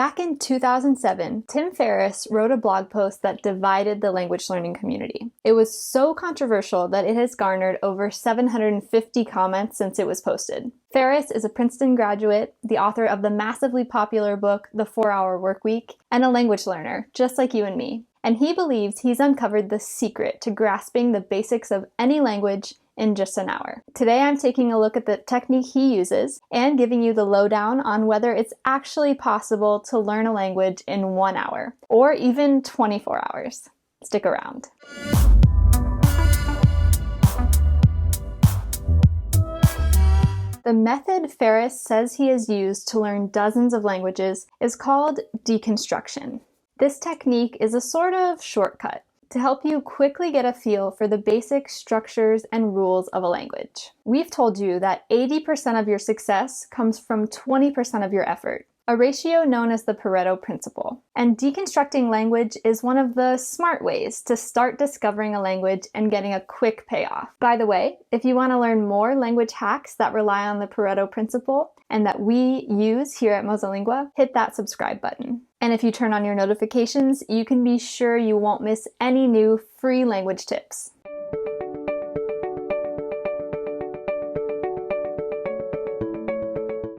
Back in 2007, Tim Ferriss wrote a blog post that divided the language learning community. It was so controversial that it has garnered over 750 comments since it was posted. Ferriss is a Princeton graduate, the author of the massively popular book, The 4-Hour Workweek, and a language learner, just like you and me. And he believes he's uncovered the secret to grasping the basics of any language in just an hour. Today I'm taking a look at the technique he uses and giving you the lowdown on whether it's actually possible to learn a language in 1 hour or even 24 hours. Stick around. The method Ferriss says he has used to learn dozens of languages is called deconstruction. This technique is a sort of shortcut to help you quickly get a feel for the basic structures and rules of a language. We've told you that 80% of your success comes from 20% of your effort, a ratio known as the Pareto principle. And deconstructing language is one of the smart ways to start discovering a language and getting a quick payoff. By the way, if you want to learn more language hacks that rely on the Pareto principle and that we use here at MosaLingua, hit that subscribe button. And if you turn on your notifications, you can be sure you won't miss any new free language tips.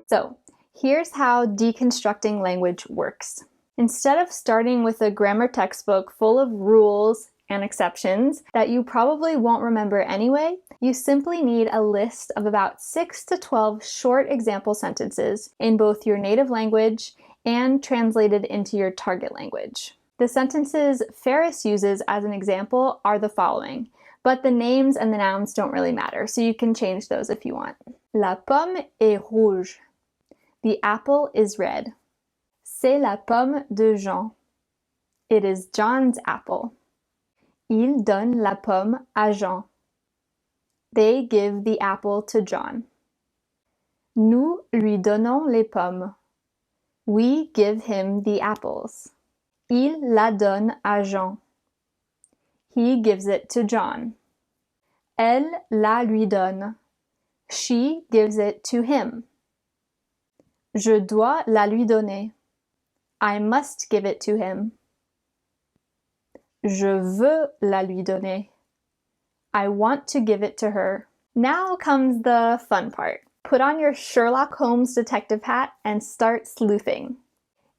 So, here's how deconstructing language works. Instead of starting with a grammar textbook full of rules and exceptions that you probably won't remember anyway, you simply need a list of about 6 to 12 short example sentences in both your native language and translated into your target language. The sentences Ferriss uses as an example are the following, but the names and the nouns don't really matter, so you can change those if you want. La pomme est rouge. The apple is red. C'est la pomme de Jean. It is John's apple. Il donne la pomme à Jean. They give the apple to John. Nous lui donnons les pommes. We give him the apples. Il la donne à Jean. He gives it to John. Elle la lui donne. She gives it to him. Je dois la lui donner. I must give it to him. Je veux la lui donner. I want to give it to her. Now comes the fun part. Put on your Sherlock Holmes detective hat and start sleuthing.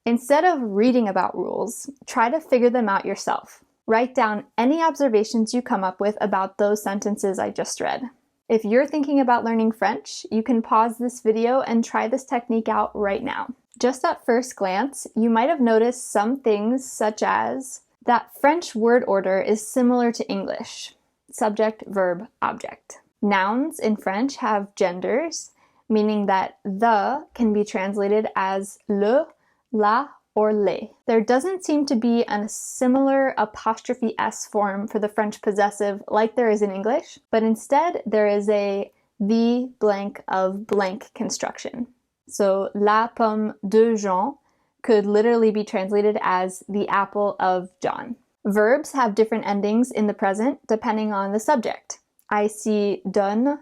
Instead of reading about rules, try to figure them out yourself. Write down any observations you come up with about those sentences I just read. If you're thinking about learning French, you can pause this video and try this technique out right now. Just at first glance, you might have noticed some things such as that French word order is similar to English. Subject, verb, object. Nouns in French have genders, meaning that the can be translated as le, la, or les. There doesn't seem to be a similar apostrophe S form for the French possessive like there is in English, but instead there is a the blank of blank construction. So la pomme de Jean could literally be translated as the apple of John. Verbs have different endings in the present depending on the subject. I see donne,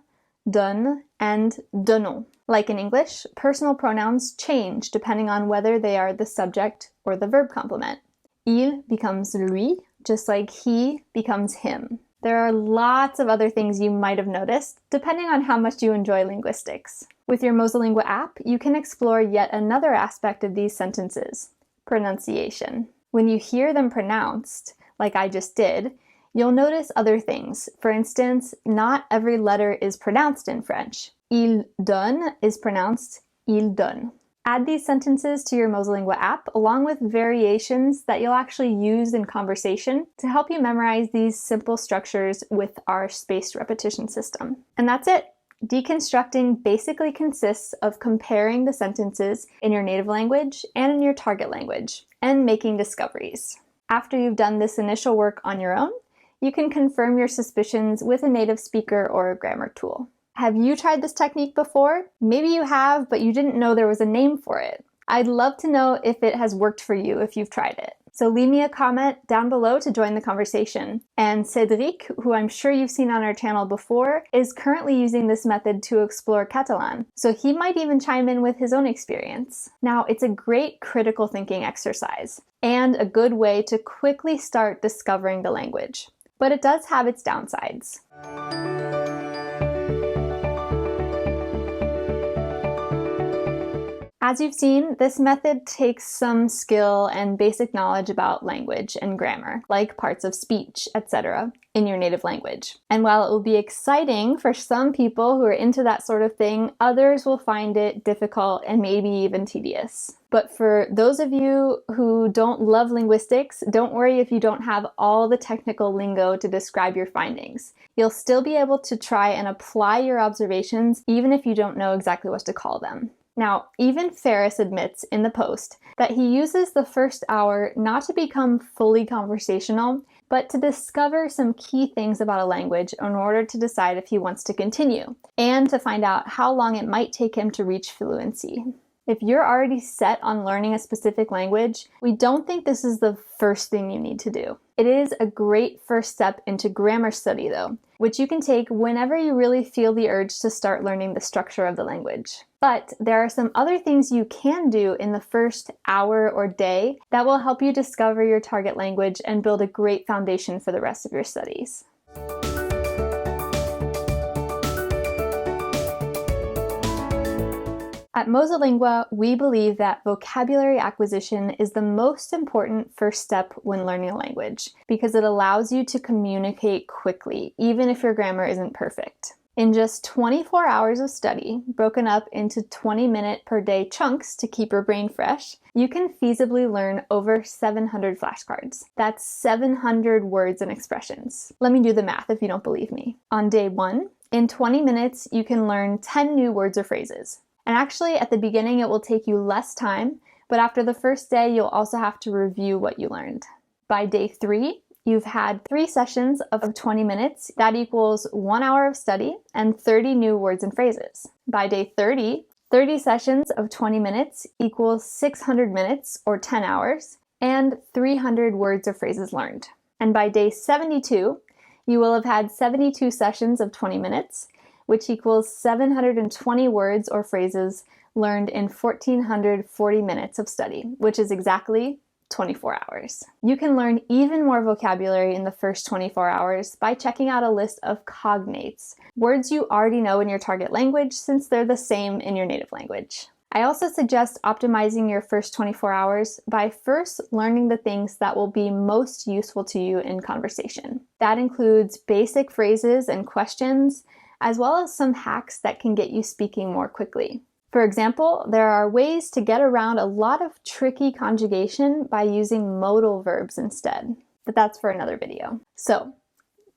donne, and donnons. Like in English, personal pronouns change depending on whether they are the subject or the verb complement. Il becomes lui, just like he becomes him. There are lots of other things you might have noticed, depending on how much you enjoy linguistics. With your MosaLingua app, you can explore yet another aspect of these sentences, pronunciation. When you hear them pronounced, like I just did, you'll notice other things. For instance, not every letter is pronounced in French. Il donne is pronounced il donne. Add these sentences to your MosaLingua app along with variations that you'll actually use in conversation to help you memorize these simple structures with our spaced repetition system. And that's it. Deconstructing basically consists of comparing the sentences in your native language and in your target language and making discoveries. After you've done this initial work on your own, you can confirm your suspicions with a native speaker or a grammar tool. Have you tried this technique before? Maybe you have, but you didn't know there was a name for it. I'd love to know if it has worked for you if you've tried it. So leave me a comment down below to join the conversation. And Cédric, who I'm sure you've seen on our channel before, is currently using this method to explore Catalan, so he might even chime in with his own experience. Now, it's a great critical thinking exercise and a good way to quickly start discovering the language. But it does have its downsides. As you've seen, this method takes some skill and basic knowledge about language and grammar, like parts of speech, etc., in your native language. And while it will be exciting for some people who are into that sort of thing, others will find it difficult and maybe even tedious. But for those of you who don't love linguistics, don't worry if you don't have all the technical lingo to describe your findings. You'll still be able to try and apply your observations even if you don't know exactly what to call them. Now, even Ferriss admits in the post that he uses the first hour not to become fully conversational, but to discover some key things about a language in order to decide if he wants to continue, and to find out how long it might take him to reach fluency. If you're already set on learning a specific language, we don't think this is the first thing you need to do. It is a great first step into grammar study though, which you can take whenever you really feel the urge to start learning the structure of the language. But there are some other things you can do in the first hour or day that will help you discover your target language and build a great foundation for the rest of your studies. At MosaLingua, we believe that vocabulary acquisition is the most important first step when learning a language because it allows you to communicate quickly, even if your grammar isn't perfect. In just 24 hours of study, broken up into 20-minute per day chunks to keep your brain fresh, you can feasibly learn over 700 flashcards. That's 700 words and expressions. Let me do the math if you don't believe me. On day 1, in 20 minutes, you can learn 10 new words or phrases. And actually, at the beginning, it will take you less time, but after the first day, you'll also have to review what you learned. By day 3, you've had 3 sessions of 20 minutes. That equals 1 hour of study and 30 new words and phrases. By day 30 sessions of 20 minutes equals 600 minutes or 10 hours and 300 words or phrases learned. And by day 72, you will have had 72 sessions of 20 minutes, which equals 720 words or phrases learned in 1,440 minutes of study, which is exactly 24 hours. You can learn even more vocabulary in the first 24 hours by checking out a list of cognates, words you already know in your target language since they're the same in your native language. I also suggest optimizing your first 24 hours by first learning the things that will be most useful to you in conversation. That includes basic phrases and questions, as well as some hacks that can get you speaking more quickly. For example, there are ways to get around a lot of tricky conjugation by using modal verbs instead, but that's for another video. So,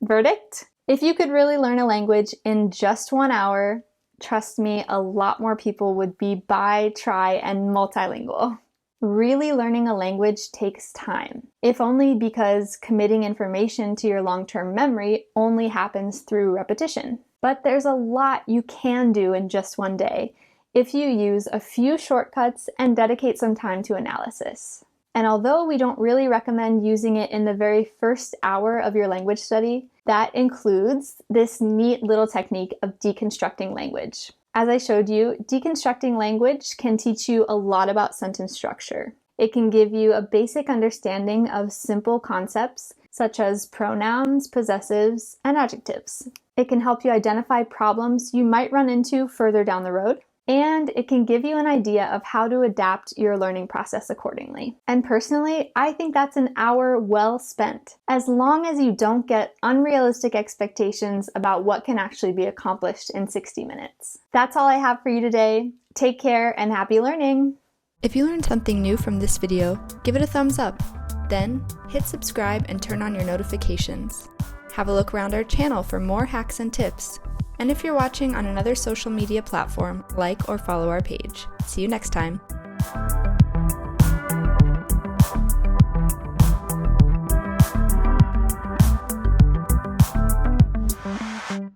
verdict? If you could really learn a language in just 1 hour, trust me, a lot more people would be bi, tri, and multilingual. Really learning a language takes time, if only because committing information to your long-term memory only happens through repetition. But there's a lot you can do in just one day if you use a few shortcuts and dedicate some time to analysis. And although we don't really recommend using it in the very first hour of your language study, that includes this neat little technique of deconstructing language. As I showed you, deconstructing language can teach you a lot about sentence structure. It can give you a basic understanding of simple concepts such as pronouns, possessives, and adjectives. It can help you identify problems you might run into further down the road, and it can give you an idea of how to adapt your learning process accordingly. And personally, I think that's an hour well spent, as long as you don't get unrealistic expectations about what can actually be accomplished in 60 minutes. That's all I have for you today. Take care and happy learning! If you learned something new from this video, give it a thumbs up. Then, hit subscribe and turn on your notifications. Have a look around our channel for more hacks and tips. And if you're watching on another social media platform, like or follow our page. See you next time.